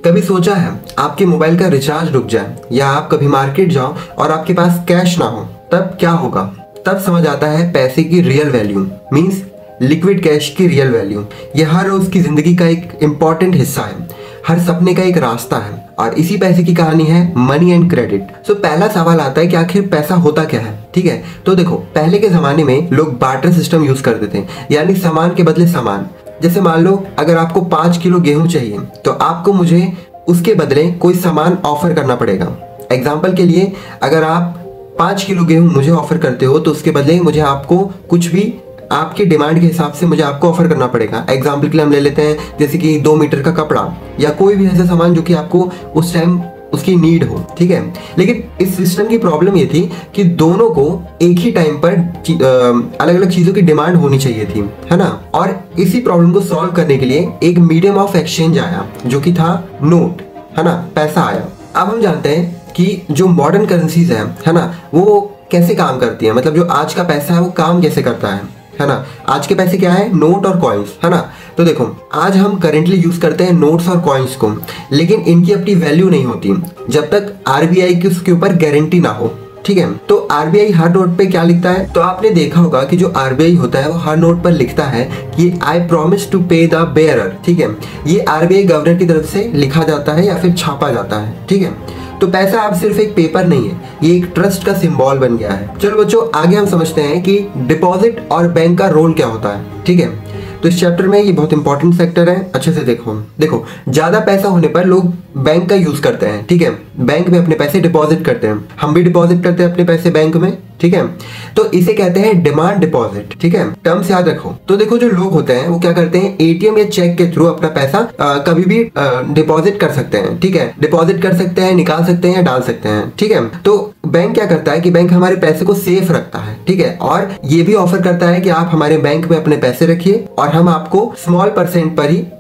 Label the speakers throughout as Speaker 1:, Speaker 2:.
Speaker 1: कभी सोचा है आपके मोबाइल का रिचार्ज रुक जाए या आप कभी मार्केट जाओ और आपके पास कैश ना हो, तब क्या होगा? तब समझ आता है पैसे की real value, means liquid cash की रियल वैल्यू। ये हर रोज की जिंदगी का एक इम्पॉर्टेंट हिस्सा है, हर सपने का एक रास्ता है, और इसी पैसे की कहानी है मनी एंड क्रेडिट। सो पहला सवाल आता है कि आखिर पैसा होता क्या है? ठीक है, तो देखो, पहले के जमाने में लोग बार्टर सिस्टम यूज करते थे, यानी सामान के बदले सामान। जैसे मान लो अगर आपको 5 किलो गेहूं चाहिए तो आपको मुझे उसके बदले कोई सामान ऑफर करना पड़ेगा। एग्जाम्पल के लिए, अगर आप 5 किलो गेहूं मुझे ऑफर करते हो तो उसके बदले मुझे आपको कुछ भी आपकी डिमांड के हिसाब से मुझे आपको ऑफर करना पड़ेगा। एग्जाम्पल के लिए हम ले लेते हैं जैसे कि 2 मीटर का कपड़ा या कोई भी ऐसा सामान जो कि आपको उस टाइम उसकी नीड हो। ठीक है, लेकिन इस सिस्टम की प्रॉब्लम ये थी कि दोनों को एक ही टाइम पर अलग अलग चीजों की डिमांड होनी चाहिए थी, है ना। और इसी प्रॉब्लम को सॉल्व करने के लिए एक मीडियम ऑफ एक्सचेंज आया जो कि था नोट, है ना, पैसा आया। अब हम जानते हैं कि जो मॉडर्न करेंसीज है ना, वो कैसे काम करती है, मतलब जो आज का पैसा है वो काम कैसे करता है ना। आज के पैसे क्या है? नोट और कॉइन्स, है ना। तो देखो, आज हम करेंटली यूज करते हैं नोट्स और कॉइन्स को, लेकिन इनकी अपनी वैल्यू नहीं होती जब तक आरबीआई की उसके ऊपर गारंटी ना हो। ठीक है, तो आरबीआई हर नोट पे क्या लिखता है? तो आपने देखा होगा कि जो आरबीआई होता है वो हर नोट पर लिखता है कि आई प्रॉमिस टू पे द बेयरर। ठीक है, ये आरबीआई गवर्नर की तरफ से लिखा जाता है या फिर छापा जाता है। ठीक है, तो पैसा अब सिर्फ एक पेपर नहीं है, ये एक ट्रस्ट का सिंबल बन गया है। चलो बच्चों, आगे हम समझते हैं कि डिपॉजिट और बैंक का रोल क्या होता है। ठीक है, तो इस चैप्टर में ये बहुत इंपॉर्टेंट सेक्टर है, अच्छे से देखो ज्यादा पैसा होने पर लोग बैंक का यूज करते हैं। ठीक है, बैंक में अपने पैसे डिपॉजिट करते हैं, हम भी डिपॉजिट करते हैं अपने पैसे बैंक में। ठीक है, तो इसे कहते हैं डिमांड डिपॉजिट। ठीक है, टर्म्स याद रखो। तो देखो, जो लोग होते हैं वो क्या करते हैं, एटीएम या चेक के थ्रू अपना पैसा कभी भी डिपॉजिट कर सकते हैं। ठीक है, डिपॉजिट कर सकते हैं, निकाल सकते हैं, डाल सकते हैं। ठीक है, तो बैंक क्या करता है कि बैंक हमारे पैसे को सेफ रखता है। ठीक है, और ये भी ऑफर करता है कि आप हमारे बैंक में अपने पैसे रखिए और हम आपको स्मॉल परसेंट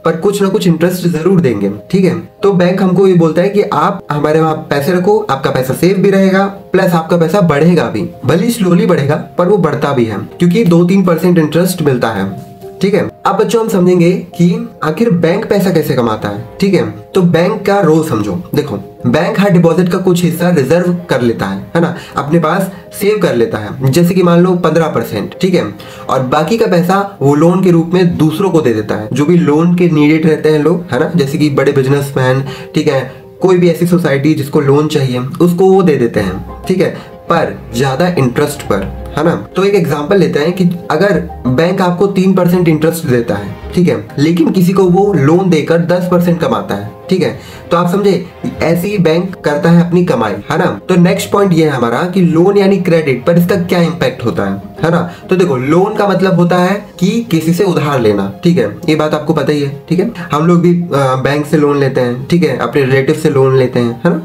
Speaker 1: पर कुछ ना कुछ इंटरेस्ट जरूर देंगे। ठीक है, तो बैंक हमको ये बोलता है कि आप हमारे वहां पैसे रखो, आपका पैसा सेफ भी रहेगा, प्लस आपका पैसा बढ़ेगा भी, भले स्लोली बढ़ेगा पर वो बढ़ता भी है, क्योंकि 2-3% इंटरेस्ट मिलता है। ठीक है, अब बच्चों हम समझेंगे कि आखिर बैंक पैसा कैसे कमाता है। ठीक है, तो बैंक का रोल समझो। देखो, बैंक हर डिपॉजिट का कुछ हिस्सा रिजर्व कर लेता है ना, अपने पास सेव कर लेता है, जैसे कि मान लो 15%। ठीक है, और बाकी का पैसा वो लोन के रूप में दूसरों को दे देता है, जो भी लोन के नीडेड रहते हैं लोग, है ना, जैसे कि बड़े बिजनेसमैन। ठीक है, कोई भी ऐसी सोसाइटी जिसको लोन चाहिए उसको वो दे देते हैं। ठीक है, पर ज्यादा इंटरेस्ट पर, है ना। तो एक एग्जांपल लेते हैं कि अगर बैंक आपको 3% इंटरेस्ट देता है, ठीक है, लेकिन किसी को वो लोन देकर 10% कमाता है। ठीक है, तो आप समझे, ऐसे ही बैंक करता है अपनी कमाई, है ना। तो नेक्स्ट पॉइंट ये है हमारा कि लोन यानी क्रेडिट पर इसका क्या इम्पैक्ट होता है ना। तो देखो, लोन का मतलब होता है कि किसी से उधार लेना। ठीक है, ये बात आपको पता ही है। ठीक है, हम लोग भी बैंक से लोन लेते हैं, ठीक है, अपने रिलेटिव से लोन लेते हैं, है ना।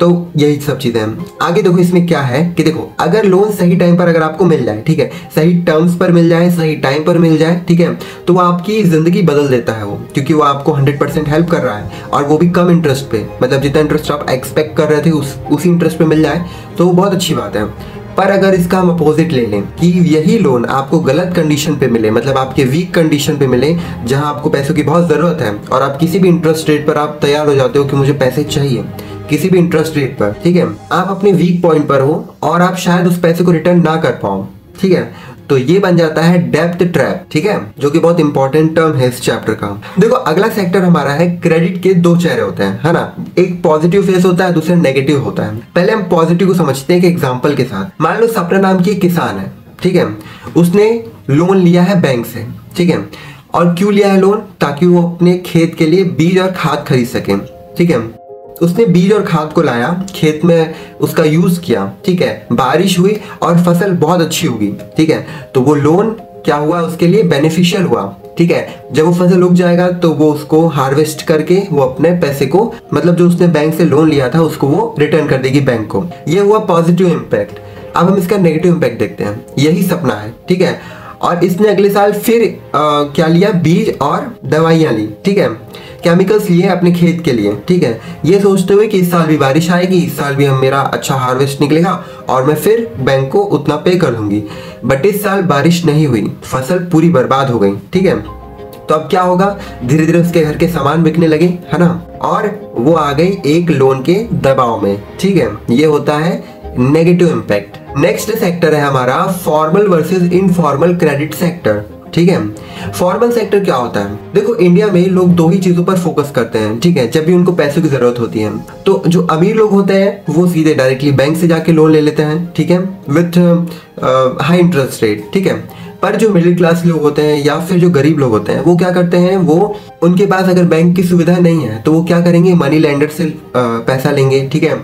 Speaker 1: तो यही सब चीजें हैं। आगे देखो, इसमें क्या है कि देखो, अगर लोन सही टाइम पर अगर आपको मिल जाए, ठीक है, सही टर्म्स पर मिल जाए, सही टाइम पर मिल जाए, ठीक है, तो वो आपकी जिंदगी बदल देता है वो, क्योंकि वो आपको 100% हेल्प कर रहा है और वो भी कम इंटरेस्ट पे, मतलब जितना इंटरेस्ट आप एक्सपेक्ट कर रहे थे उसी इंटरेस्ट पे मिल जाए तो वो बहुत अच्छी बात है। पर अगर इसका हम अपोजिट ले लें कि यही लोन आपको गलत कंडीशन पे मिले, मतलब आपके वीक कंडीशन पे मिले, जहां आपको पैसों की बहुत जरूरत है और आप किसी भी इंटरेस्ट रेट पर आप तैयार हो जाते हो कि मुझे पैसे चाहिए, किसी भी इंटरेस्ट रेट पर, ठीक है, आप अपने वीक पॉइंट पर हो और आप शायद उस पैसे को रिटर्न ना कर पाओ। ठीक है, तो ये बन जाता है डेब्ट ट्रैप। ठीक है, जो कि बहुत इंपॉर्टेंट टर्म है इस चैप्टर का। देखो, अगला सेक्टर हमारा है क्रेडिट के 2 चेहरे होते हैं, है ना। एक पॉजिटिव फेस होता है, दूसरा नेगेटिव होता है। पहले हम पॉजिटिव को समझते हैं कि एग्जांपल के साथ। मान लो सपना नाम की एक किसान है, ठीक है, उसने लोन लिया है बैंक से। ठीक है, और क्यों लिया है लोन? ताकि वो अपने खेत के लिए बीज और खाद खरीद सके। ठीक है, उसने बीज और खाद को लाया, खेत में उसका यूज किया, ठीक है, बारिश हुई और फसल बहुत अच्छी होगी। ठीक है, तो वो लोन क्या हुआ, उसके लिए बेनिफिशियल हुआ। ठीक है, जब वो फसल उग जाएगा तो वो उसको हार्वेस्ट करके वो अपने पैसे को, मतलब जो उसने बैंक से लोन लिया था उसको वो रिटर्न कर देगी बैंक को। ये हुआ पॉजिटिव इम्पैक्ट। अब हम इसका नेगेटिव इम्पैक्ट देखते हैं। यही सपना है, ठीक है, और इसने अगले साल फिर क्या लिया, बीज और दवाइयाँ ली, ठीक है, केमिकल्स लिए अपने खेत के लिए। ठीक है, ये सोचते हुए कि इस साल भी बारिश आएगी, इस साल भी हम मेरा अच्छा हार्वेस्ट निकलेगा और मैं फिर बैंक को उतना पे कर दूंगी। बट इस साल बारिश नहीं हुई, फसल पूरी बर्बाद हो गई। ठीक है, तो तो अब क्या होगा, धीरे धीरे उसके घर के सामान बिकने लगे, है ना, और वो आ गई एक लोन के दबाव में। ठीक है, ये होता है नेगेटिव इम्पैक्ट। नेक्स्ट सेक्टर है हमारा formal versus informal credit sector. ठीक है, फॉर्मल सेक्टर क्या होता है? देखो, इंडिया में लोग दो ही चीजों पर फोकस करते हैं। ठीक है, जब भी उनको पैसों की जरूरत होती है, तो जो अमीर लोग होते हैं वो सीधे डायरेक्टली बैंक से जाके लोन ले लेते हैं, ठीक है, विथ हाई इंटरेस्ट रेट। ठीक है, पर जो मिडिल क्लास लोग होते हैं या फिर जो गरीब लोग होते हैं वो क्या करते हैं, वो उनके पास अगर बैंक की सुविधा नहीं है तो वो क्या करेंगे, मनी लेंडर से पैसा लेंगे। ठीक है,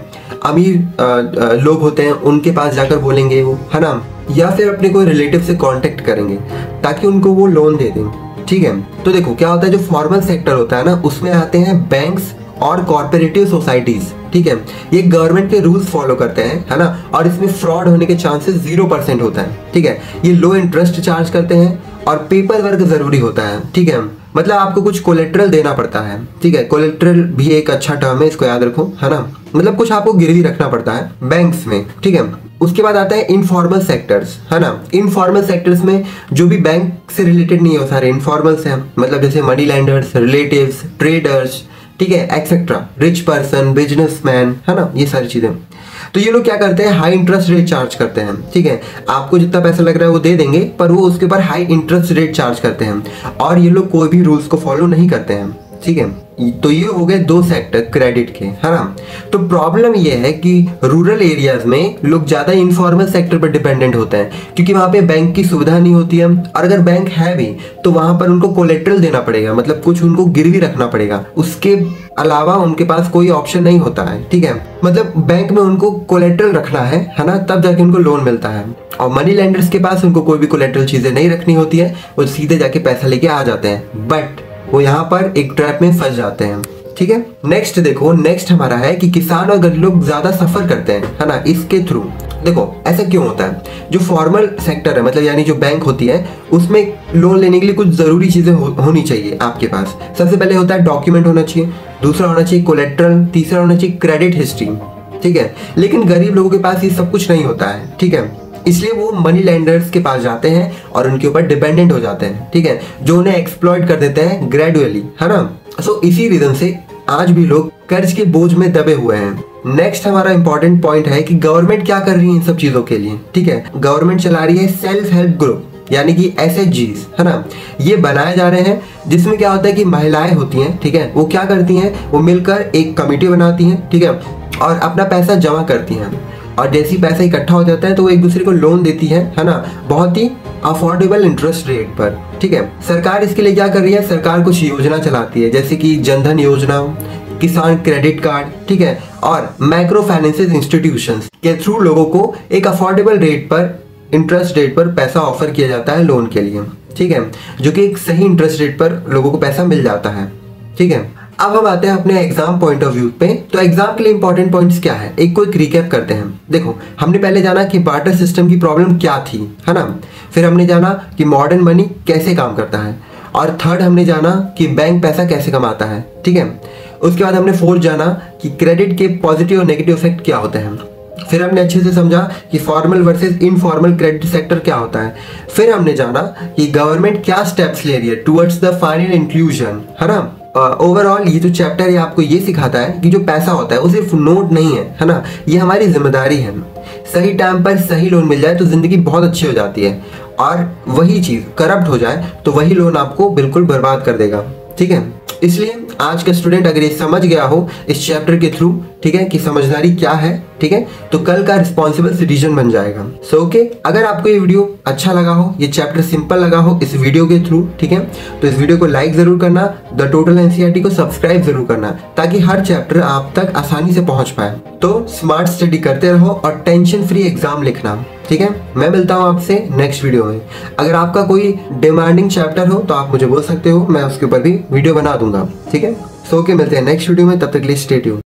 Speaker 1: अमीर लोग होते हैं उनके पास जाकर बोलेंगे वो, है ना, या फिर अपने कोई रिलेटिव से कांटेक्ट करेंगे ताकि उनको वो लोन दे दें। ठीक है, तो देखो क्या होता है, जो फॉर्मल सेक्टर होता है ना, उसमें आते हैं बैंक्स और कॉर्पोरेटिव सोसाइटीज। ठीक है, ये गवर्नमेंट के रूल्स फॉलो करते हैं, है ना, और इसमें फ्रॉड होने के चांसेस 0% होता है। ठीक है, ये लो इंटरेस्ट चार्ज करते हैं और पेपर वर्क जरूरी होता है। ठीक है, मतलब आपको कुछ कोलेट्रल देना पड़ता है। ठीक है, कोलेट्रल भी एक अच्छा टर्म है, इसको याद रखो, है ना, मतलब कुछ आपको गिरवी रखना पड़ता है बैंक्स में। ठीक है, उसके बाद आता है इनफॉर्मल सेक्टर्स, है ना। इनफॉर्मल सेक्टर्स में जो भी बैंक से रिलेटेड नहीं है वो सारे इनफॉर्मल्स हैं, मतलब जैसे मनी लैंडर्स, रिलेटिव्स, ट्रेडर्स, ठीक है, एक्सेट्रा, रिच पर्सन, बिजनेसमैन, है ना, ये सारी चीजें। तो ये लोग क्या करते हैं, हाई इंटरेस्ट रेट चार्ज करते हैं। ठीक है, आपको जितना पैसा लग रहा है वो दे देंगे, पर वो उसके ऊपर हाई इंटरेस्ट रेट चार्ज करते हैं और ये लोग कोई भी रूल्स को फॉलो नहीं करते हैं। ठीक है, तो ये हो गए दो सेक्टर क्रेडिट के, है ना। तो प्रॉब्लम ये है कि रूरल एरियाज में लोग ज्यादा इनफॉर्मल सेक्टर पर डिपेंडेंट होते हैं, क्योंकि वहां पे बैंक की सुविधा नहीं होती है, और अगर बैंक है भी तो वहां पर उनको कोलेट्रल देना पड़ेगा, मतलब कुछ उनको गिरवी रखना पड़ेगा, उसके अलावा उनके पास कोई ऑप्शन नहीं होता है। ठीक है, मतलब बैंक में उनको कोलेट्रल रखना है ना, तब जाके उनको लोन मिलता है। और मनी लेंडर्स के पास उनको कोई भी कोलेट्रल चीजें नहीं रखनी होती है, वो सीधे जाके पैसा लेके आ जाते हैं, बट वो यहाँ पर एक ट्रैप में फंस जाते हैं। ठीक है, नेक्स्ट देखो, नेक्स्ट हमारा है कि किसान और गरीब लोग ज्यादा सफर करते हैं, है ना, इसके थ्रू। देखो ऐसा क्यों होता है, जो फॉर्मल सेक्टर है, मतलब यानी जो बैंक होती है, उसमें लोन लेने के लिए कुछ जरूरी चीजें होनी चाहिए आपके पास। सबसे पहले होता है डॉक्यूमेंट होना चाहिए, दूसरा होना चाहिए कोलेट्रल, तीसरा होना चाहिए क्रेडिट हिस्ट्री। ठीक है, लेकिन गरीब लोगों के पास ये सब कुछ नहीं होता है। ठीक है, इसलिए वो मनी लेंडर्स के पास जाते हैं और उनके ऊपर डिपेंडेंट हो जाते हैं। ठीक है, जो उन्हें एक्सप्लॉइट कर देते हैं ग्रेजुअली, है ना। सो इसी रीजन से आज भी लोग कर्ज के बोझ में दबे हुए हैं। नेक्स्ट हमारा इंपॉर्टेंट पॉइंट है कि गवर्नमेंट क्या कर रही है इन सब चीजों के लिए। ठीक है, गवर्नमेंट चला रही है सेल्फ हेल्प ग्रुप, यानी कि SHGs, है ना। ये बनाए जा रहे हैं, जिसमें क्या होता है कि महिलाएं होती हैं, ठीक है, वो क्या करती हैं, वो मिलकर एक कमेटी बनाती हैं, ठीक है, और अपना पैसा जमा करती हैं, और जैसे ही पैसा इकट्ठा हो जाता है तो वो एक दूसरे को लोन देती है ना, बहुत ही अफोर्डेबल इंटरेस्ट रेट पर। ठीक है, सरकार इसके लिए क्या कर रही है, सरकार कुछ योजना चलाती है, जैसे कि जनधन योजना, किसान क्रेडिट कार्ड, ठीक है, और माइक्रो फाइनेंसिस इंस्टीट्यूशंस के थ्रू लोगों को एक अफोर्डेबल रेट पर, इंटरेस्ट रेट पर पैसा ऑफर किया जाता है लोन के लिए। ठीक है, जो कि एक सही इंटरेस्ट रेट पर लोगों को पैसा मिल जाता है। ठीक है, अब हम आते हैं अपने एग्जाम पॉइंट ऑफ व्यू पे। तो एग्जाम के लिए इंपॉर्टेंट पॉइंट्स क्या है, एक क्विक रिकैप करते हैं। देखो, हमने पहले जाना कि बार्टर सिस्टम की प्रॉब्लम क्या थी, है ना, फिर हमने जाना कि मॉडर्न मनी कैसे काम करता है, और थर्ड हमने जाना कि बैंक पैसा कैसे कमाता है। ठीक है, उसके बाद हमने फोर्थ जाना कि क्रेडिट के पॉजिटिव और नेगेटिव इफेक्ट क्या होते हैं। फिर हमने अच्छे से समझा कि formal versus informal credit sector क्या होता है। फिर हमने जाना कि गवर्नमेंट क्या स्टेप्स ले रही है टुवर्ड्स द फाइनल इंक्लूजन, है ना। ओवरऑल ये जो चैप्टर है आपको ये सिखाता है कि जो पैसा होता है वो सिर्फ नोट नहीं है ना, ये हमारी जिम्मेदारी है। सही टाइम पर सही लोन मिल जाए तो जिंदगी बहुत अच्छी हो जाती है, और वही चीज करप्ट हो जाए तो वही लोन आपको बिल्कुल बर्बाद कर देगा। ठीक है, इसलिए आज का स्टूडेंट अगर ये समझ गया हो इस चैप्टर के थ्रू, ठीक है, कि समझदारी क्या है, ठीक है, तो कल का रिस्पॉन्सिबल सिटीजन बन जाएगा। सो ओके, अगर आपको ये वीडियो अच्छा लगा हो, ये चैप्टर सिंपल लगा हो इस वीडियो के थ्रू, ठीक है, तो इस वीडियो को लाइक जरूर करना, द टोटल NCERT को सब्सक्राइब जरूर करना, ताकि हर चैप्टर आप तक आसानी से पहुंच पाए। तो स्मार्ट स्टडी करते रहो और टेंशन फ्री एग्जाम लिखना। ठीक है, मैं मिलता हूं आपसे नेक्स्ट वीडियो में। अगर आपका कोई डिमांडिंग चैप्टर हो तो आप मुझे बोल सकते हो, मैं उसके ऊपर भी वीडियो बना दूंगा। ठीक है, सो ओके, मिलते हैं नेक्स्ट वीडियो में, तब तक के लिए स्टे ट्यून्ड।